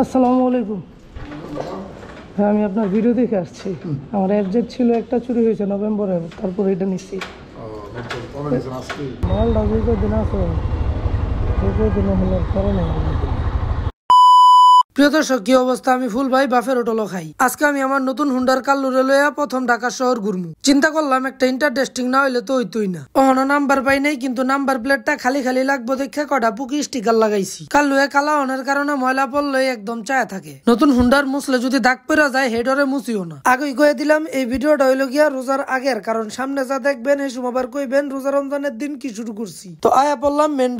আসসালামু আলাইকুম। হ্যাঁ, আমি আপনার ভিডিও দেখে আসছি। আমার অ্যাবজেক্ট ছিল, একটা চুরি হয়েছে নভেম্বরে, তারপর এটা নিচ্ছি। মালটা যে কদিন আছে, যে কদিন হলো করে নেই। প্রিয় দর্শক, কি অবস্থা? আমি ফুল ভাই বাফের হোটেলও খাই। আজকে আমি আমার নতুন হুন্ডার কাল্লুরে লইয়া প্রথম ঢাকা শহর ঘুরমু। চিন্তা করলাম একটা ইন্টারেস্টিং না হইলে তো হইতই না। অহনো নাম্বার পাই নাই, কিন্তু নাম্বার প্লেটটা খালি খালি লাগবো দেখে কটা পুকি স্টিকার লাগাইছি। কাল্লুয়ে কালা হনের কারণে ময়লা পড়লে একদম চায়া থাকে। নতুন হুন্ডার মুছলে যদি দাগ পেরা যায় হেডরে মুছিও না। আগেই কয়ে দিলাম এই ভিডিওটা হইলো গিয়া রোজার আগের, কারণ সামনে যা দেখবেন এই সময় আবার কইবেন রোজা রমজানের দিন কি শুরু করছি। তো আয়া পড়লাম মেন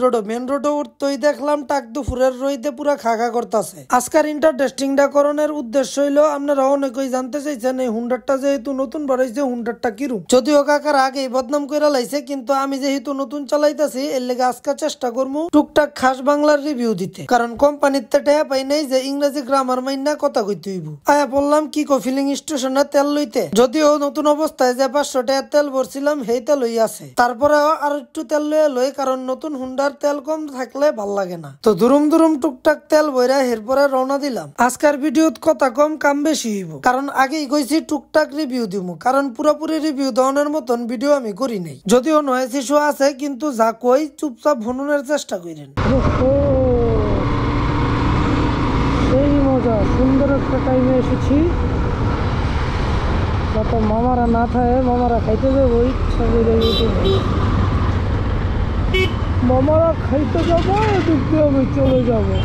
রোডে উঠতেই দেখলাম টাক দুপুরের রইতে পুরা খাখা করতেছে। আজকের ইন্টারেস্টিংটা করণের উদ্দেশ্য হইলো, আপনারা অনেকেই জানতে চাইছেন এই হুন্ডারটা যেহেতু নতুন বাড়াইছে হুন্ডারটা কিরূপ। যদিও কাকার আগেই বদনাম কইরা লাইছে, কিন্তু আমি যেহেতু নতুন চালাইতেছি এর লেগে আজকে চেষ্টা করবো টুকটাক খাস বাংলার রিভিউ দিতে, কারণ কোম্পানিতে টেয়া পাই নাই যে ইংরেজি গ্রামার মাইনা কথা কইতে হইব। আয়া বললাম কি ফিলিং স্টেশনে তেল লইতে, যদিও নতুন অবস্থায় যে 500 টাকার তেল ভরছিলাম সেই তেল লই আছে। তারপরে আর একটু তেল লই, কারণ নতুন হুন্ডার তেল কম থাকলে ভাল লাগে না। তো দুরুম টুকটাক তেল বইরা এরপরে রওনা দিলাম। আজকের ভিডিওত কথা কম কাম বেশি হইব, কারণ আগেই কইছি টুকটাক রিভিউ দিমু, কারণ পুরোপুরি রিভিউ দেওয়ানোর মতন ভিডিও আমি করি নাই। যদিও নয় শিশু আছে, কিন্তু যা কই চুপচাপ ভনুনের চেষ্টা করেন। সেই মজা, সুন্দর একটা টাইমে এসেছি। যত মামারা না থাকে, মামারা খাইতে যাবো, ইচ্ছা করে মামারা খাইতে যাবো, এদিক দিয়ে আমি চলে যাবো।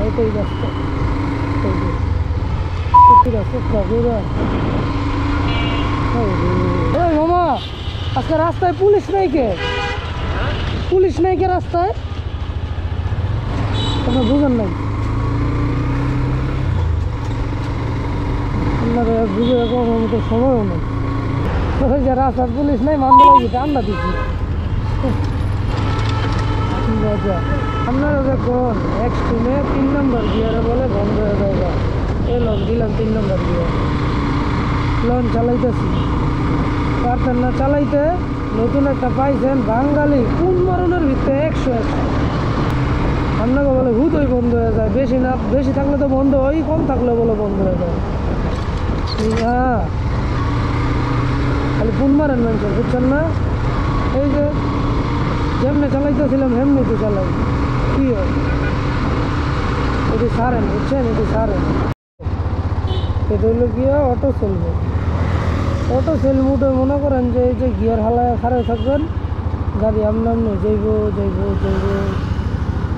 এটাই রাস্তা, মামা আজকে রাস্তায় পুলিশ নাই কে? পুলিশ নাই কে রাস্তায়? আপনার বুঝেন নাই? আপনার বুঝে মতো সময়ও নেই। রাস্তার পুলিশ নাই, মানতে লাগি আন্ডা দিচ্ছি। আপনারা দেখুন এক্সট্রিমে 3 নম্বর গিয়ারে বলে বন্ধ হয়ে যাবে। এই লন দিলাম 3 নম্বর গিয়ার, লন চালাইতেছি। পারতেন না চালাইতে, নতুন একটা পাইছেন বাঙালি কোন মরণের ভিতরে 100 আপনাকে বলে হুদই বন্ধ হয়ে যায়। বেশি না, বেশি থাকলে তো বন্ধ হয়, কম থাকলে বলে বন্ধ হয়ে যায়। হ্যাঁ, খালি ফোন মারেন মানুষ, বুঝছেন না? এই যে যেমনি চালাইতেছিলাম হেমনি তো চালাই, কি হয় এটি সারেন, বুঝছেন? এটি সারেন। এটা হইলো গিয়া অটো চলবে। অটো সেল মুডে মনে করেন যে এই যে গিয়ার হালায় খারে থাকবেন, গাড়ি আমনামনি যাইব।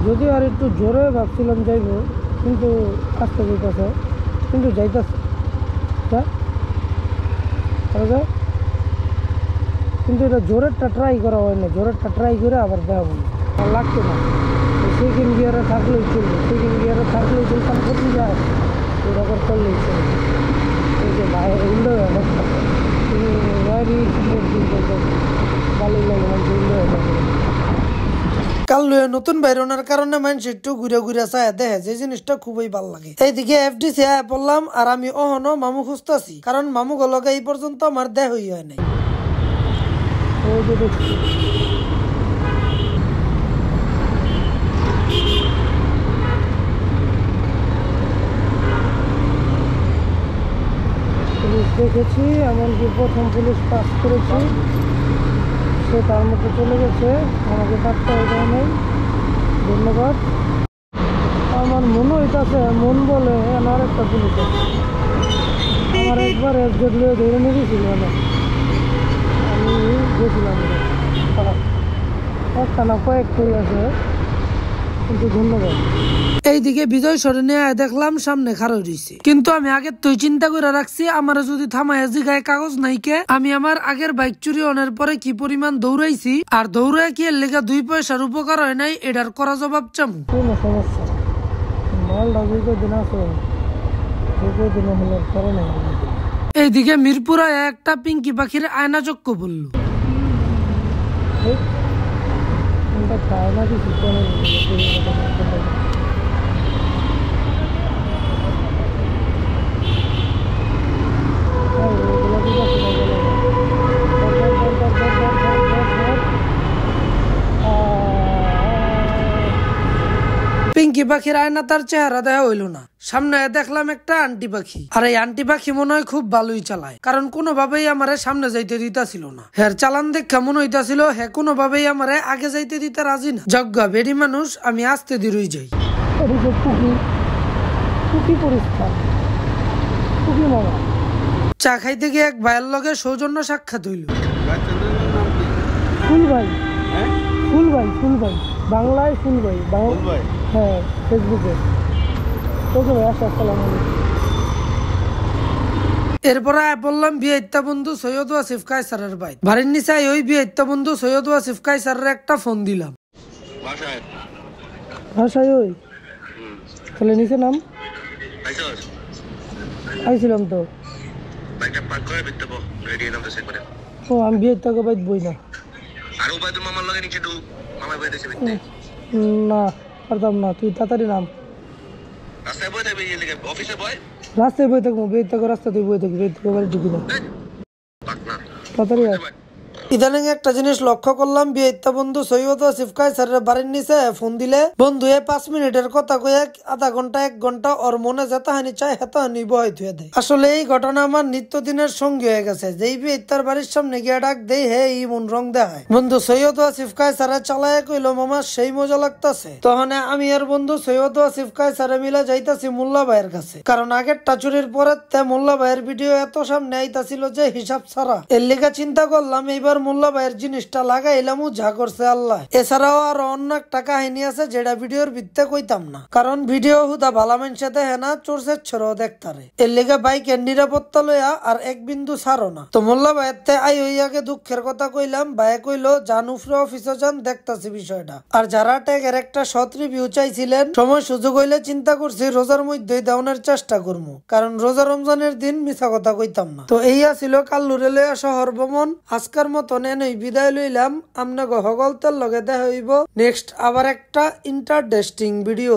যদিও আর একটু জোরে ভাবছিলাম যাইব, কিন্তু আস্তে যাইতেছে, কিন্তু যাইতেছে। কিন্তু এটা জোরেরটা ট্রাই করা হয় না, জোরেরটা ট্রাই করে আবার দেওয়া আর লাগতো না। সেকেন্ড গিয়ারে থাকলেই চলবে, সেকেন্ড গিয়ারে থাকলেই চলতাম ক্ষতি যায়, এরকম করলেই চলবে। এই যে বাইরে উল্টো কাল্লু নতুন বাইরনের কারণে মানুষ একটু ঘুরে চায় দেখে, যে জিনিসটা খুবই ভালো লাগে। এইদিকে এফডিসি আয়া পড়লাম, আর আমি অহনো মামু খুঁজতেছি, কারণ মামু গলকে এই পর্যন্ত আমার দেহই হয় নাই। পুলিশ দেখেছি, এমনকি প্রথম পুলিশ পাস করেছি, সে তার মধ্যে চলে গেছে, আমাকে কাটতে হয় নাই। ধন্যবাদ। আমার মনে হইতেছে, মন বলে আর একটা পুলিশ আছে। আমার একবার একজোট লিয়ে ধরে নিয়ে গেছিল, আমি গেছিলাম, একটা না কয়েকটাই আছে, কিন্তু ধন্যবাদ। এইদিকে বিজয় সরণে দেখলাম সামনে খাড়া রইছে, কিন্তু আমি আগের তুই চিন্তা করে রাখছি, আমার যদি থামায় জিগায় কাগজ নাই কে, আমি আমার আগের বাইক চুরি অনের পরে কি পরিমাণ দৌড়াইছি, আর দৌড়ায় কি এর লেগা 2 পয়সার উপকার হয় নাই, এটার করা জবাব চামু। কোনো সমস্যা মালটা দিন আছে, দিন হলে করে নাই। এইদিকে মিরপুরা একটা পিঙ্কি পাখির আয়না চক্ক বললো, পিঙ্কি টিকি পাখির আয়না তার চেহারা দেখা হইলো না। সামনে দেখলাম একটা আন্টি পাখি, আর এই আন্টি পাখি মনে হয় খুব ভালোই চালায়, কারণ কোনোভাবেই আমারে সামনে যাইতে দিতাছিল না। হ্যাঁ চালান দেখা মনে হইতাছিল হ্যাঁ কোনোভাবেই আমারে আগে যাইতে দিতে রাজি না। যজ্ঞা বেডি মানুষ, আমি আস্তে ধীরই যাই। চা খাইতে গিয়ে এক ভাইয়ের লগে সৌজন্য সাক্ষাৎ হইল। ফুল ভাই, ফুল ভাই, ফুল ভাই, বাংলায় ফুল ভাই, হ্যাঁ ফেসবুকে। ওকে ভাই, আসসালামু আলাইকুম। এরপরে বললাম বিয়েত্তা বন্ধু সৈয়দ ওয়াসিফ কায়সারের ভাই বাড়ির নিচে। ওই বিয়েত্তা বন্ধু সৈয়দ ওয়াসিফ কায়সারের একটা ফোন দিলাম। ভাষায় ওই তাহলে নিচে নাম আইছিলাম তো। ও আমি বিয়েত্তাকে বাইত বই না। না পারতাম না, তুই তাড়াতাড়ি নাম। রাস্তায় বই থাকবো, বিয়ে থাকো রাস্তাতেই বই থাকবি, বাড়ি ঢুকি না তাড়াতাড়ি। ইদানিং একটা জিনিস লক্ষ্য করলাম, বিয়েত্তা বন্ধু সৈয়দ ওয়াসিফ কায়সারের বাড়ির নিচে ফোন দিলে বন্ধু 5 মিনিটের কথা কয়ে আধা ঘন্টা 1 ঘন্টা ওর মনে যেতাহানি চাই হেতাহানি বয় ধুয়ে দেয়। আসলে এই ঘটনা আমার নিত্যদিনের সঙ্গী হয়ে গেছে। যেই বিয়েত্তার বাড়ির সামনে গিয়ে ডাক দেই হে ই মন রং দেখায়। বন্ধু সৈয়দ ওয়াসিফ কায়সারে চালায় কইলো মামা সেই মজা লাগতাছে। তখন আমি আর বন্ধু সৈয়দ ওয়াসিফ কায়সারে মিলে যাইতাছি মোল্লা ভাইয়ের কাছে, কারণ আগের টাচুরির পরে মোল্লা ভাইয়ের ভিডিও এত সামনে আইতাছিল যে হিসাব ছাড়া। এর লিগা চিন্তা করলাম এইবার মোল্লা ভাইয়ের জিনিসটা লাগাইলাম, যা করছে আল্লাহ। এছাড়াও আর অন্য একটা কাহিনী আছে যেটা ভিডিওর ভিত্তে কইতাম না, কারণ ভিডিও হুদা ভালা মানুষে দেখে না, চোরসের ছড়াও দেখতারে। এর লিগে বাইকের নিরাপত্তা লইয়া আর এক বিন্দু ছাড়ো না। তো মোল্লা ভাইয়ের আই হইয়াকে দুঃখের কথা কইলাম। ভাইয়ে কইলো যান উফরে অফিসে যান, দেখতাছি বিষয়টা। আর যারা ট্যাগের একটা সৎ রিভিউ চাইছিলেন, সময় সুযোগ হইলে চিন্তা করছি রোজার মধ্যেই দেওয়ানোর চেষ্টা করবো, কারণ রোজা রমজানের দিন মিছা কথা কইতাম না। তো এই ছিল কাল্লুরে লইয়া শহর ভ্রমণ। আজকের মতন এনেই বিদায় লইলাম। আমনে হগলতের লগে দেখা হইব নেক্সট আবার একটা ইন্টারেস্টিং ভিডিও।